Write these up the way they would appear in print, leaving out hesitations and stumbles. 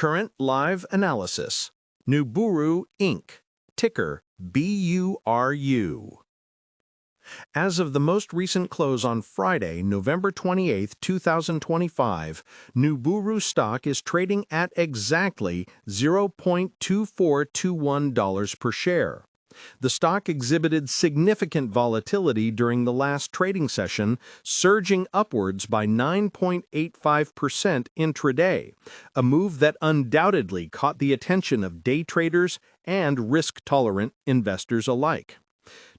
Current live analysis. Nuburu Inc. Ticker BURU. As of the most recent close on Friday, November 28, 2025, Nuburu stock is trading at exactly $0.2421 per share. The stock exhibited significant volatility during the last trading session, surging upwards by 9.85% intraday, a move that undoubtedly caught the attention of day traders and risk-tolerant investors alike.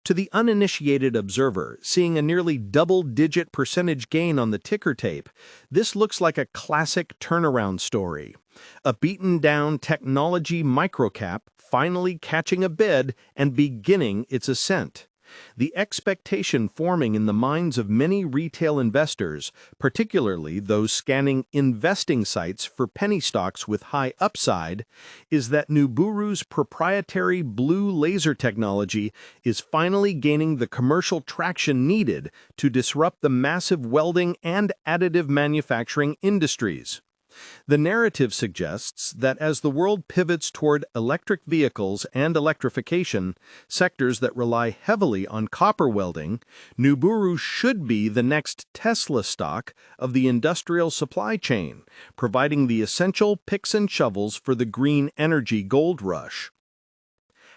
To the uninitiated observer, seeing a nearly double-digit percentage gain on the ticker tape, this looks like a classic turnaround story. A beaten-down technology microcap finally catching a bid and beginning its ascent. The expectation forming in the minds of many retail investors, particularly those scanning investing sites for penny stocks with high upside, is that Nuburu's proprietary blue laser technology is finally gaining the commercial traction needed to disrupt the massive welding and additive manufacturing industries. The narrative suggests that as the world pivots toward electric vehicles and electrification, sectors that rely heavily on copper welding, Nuburu should be the next Tesla stock of the industrial supply chain, providing the essential picks and shovels for the green energy gold rush.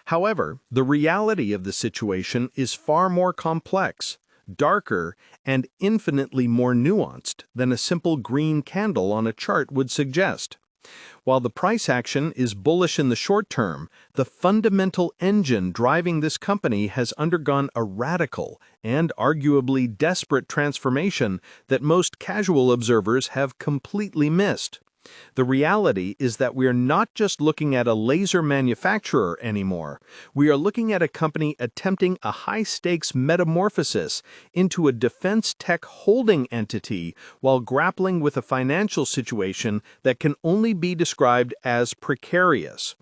However, the reality of the situation is far more complex, darker, and infinitely more nuanced than a simple green candle on a chart would suggest. While the price action is bullish in the short term, the fundamental engine driving this company has undergone a radical and arguably desperate transformation that most casual observers have completely missed. The reality is that we are not just looking at a laser manufacturer anymore. We are looking at a company attempting a high-stakes metamorphosis into a defense tech holding entity while grappling with a financial situation that can only be described as precarious.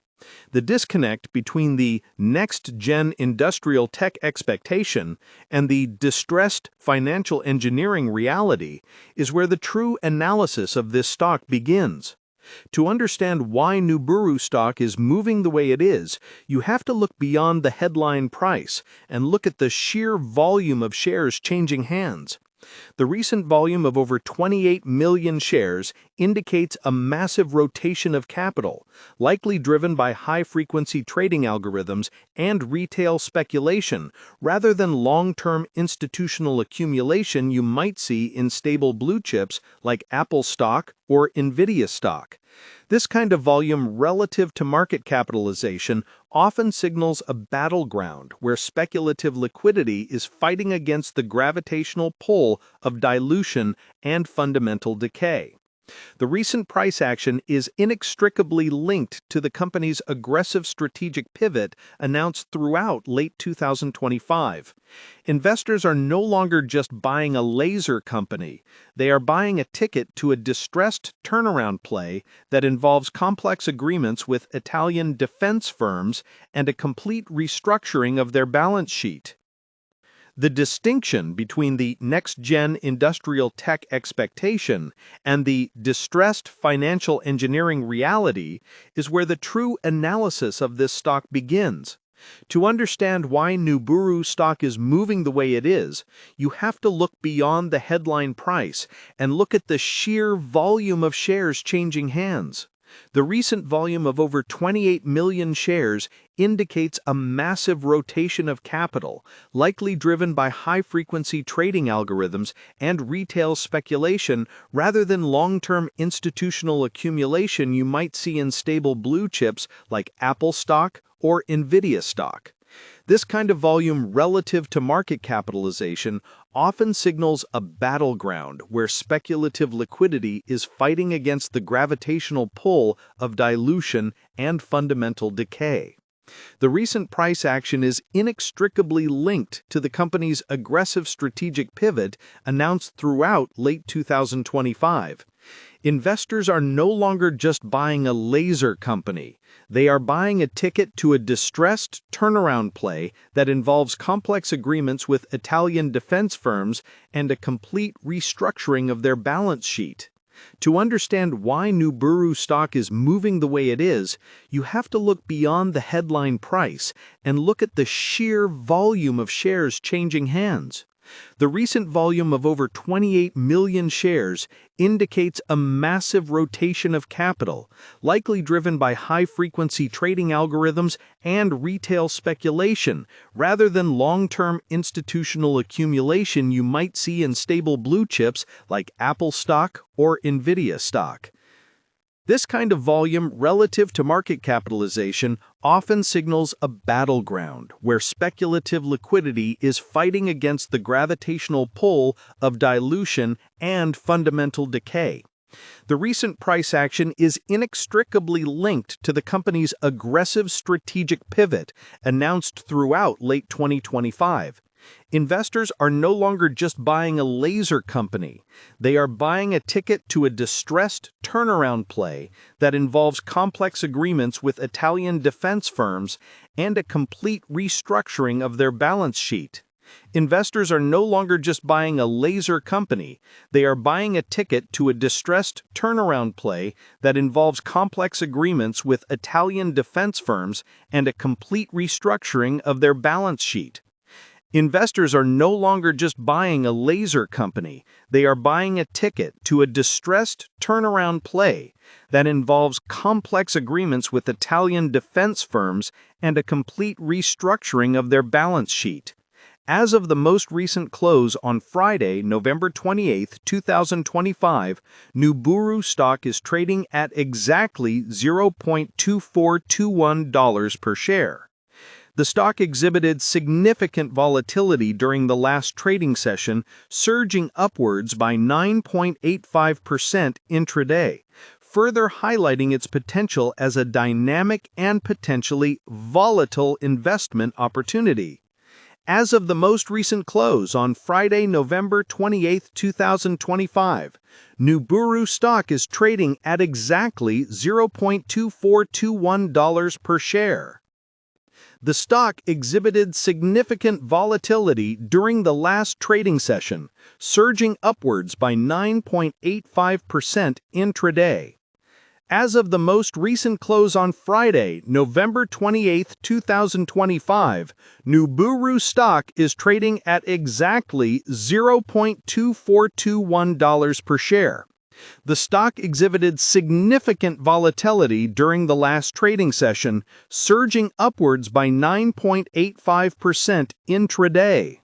The disconnect between the next-gen industrial tech expectation and the distressed financial engineering reality is where the true analysis of this stock begins. To understand why Nuburu stock is moving the way it is, you have to look beyond the headline price and look at the sheer volume of shares changing hands. The recent volume of over 28 million shares indicates a massive rotation of capital, likely driven by high-frequency trading algorithms and retail speculation, rather than long-term institutional accumulation you might see in stable blue chips like Apple stock or Nvidia stock. This kind of volume relative to market capitalization often signals a battleground where speculative liquidity is fighting against the gravitational pull of dilution and fundamental decay. The recent price action is inextricably linked to the company's aggressive strategic pivot announced throughout late 2025. Investors are no longer just buying a laser company. They are buying a ticket to a distressed turnaround play that involves complex agreements with Italian defense firms and a complete restructuring of their balance sheet. The distinction between the next-gen industrial tech expectation and the distressed financial engineering reality is where the true analysis of this stock begins. To understand why Nuburu stock is moving the way it is, you have to look beyond the headline price and look at the sheer volume of shares changing hands. The recent volume of over 28 million shares indicates a massive rotation of capital, likely driven by high-frequency trading algorithms and retail speculation rather than long-term institutional accumulation you might see in stable blue chips like Apple stock or Nvidia stock. This kind of volume relative to market capitalization often signals a battleground where speculative liquidity is fighting against the gravitational pull of dilution and fundamental decay. The recent price action is inextricably linked to the company's aggressive strategic pivot announced throughout late 2025. Investors are no longer just buying a laser company. They are buying a ticket to a distressed turnaround play that involves complex agreements with Italian defense firms and a complete restructuring of their balance sheet. To understand why Nuburu stock is moving the way it is, you have to look beyond the headline price and look at the sheer volume of shares changing hands. The recent volume of over 28 million shares indicates a massive rotation of capital, likely driven by high-frequency trading algorithms and retail speculation, rather than long-term institutional accumulation you might see in stable blue chips like Apple stock or Nvidia stock. This kind of volume relative to market capitalization often signals a battleground where speculative liquidity is fighting against the gravitational pull of dilution and fundamental decay. The recent price action is inextricably linked to the company's aggressive strategic pivot announced throughout late 2025. Investors are no longer just buying a laser company. They are buying a ticket to a distressed turnaround play that involves complex agreements with Italian defense firms and a complete restructuring of their balance sheet. Investors are no longer just buying a laser company. They are buying a ticket to a distressed turnaround play that involves complex agreements with Italian defense firms and a complete restructuring of their balance sheet. Investors are no longer just buying a laser company. They are buying a ticket to a distressed turnaround play that involves complex agreements with Italian defense firms and a complete restructuring of their balance sheet. As of the most recent close on Friday, November 28, 2025, Nuburu stock is trading at exactly $0.2421 per share. The stock exhibited significant volatility during the last trading session, surging upwards by 9.85% intraday, further highlighting its potential as a dynamic and potentially volatile investment opportunity. As of the most recent close on Friday, November 28, 2025, Nuburu stock is trading at exactly $0.2421 per share. The stock exhibited significant volatility during the last trading session, surging upwards by 9.85% intraday. As of the most recent close on Friday, November 28, 2025, Nuburu stock is trading at exactly $0.2421 per share. The stock exhibited significant volatility during the last trading session, surging upwards by 9.85% intraday.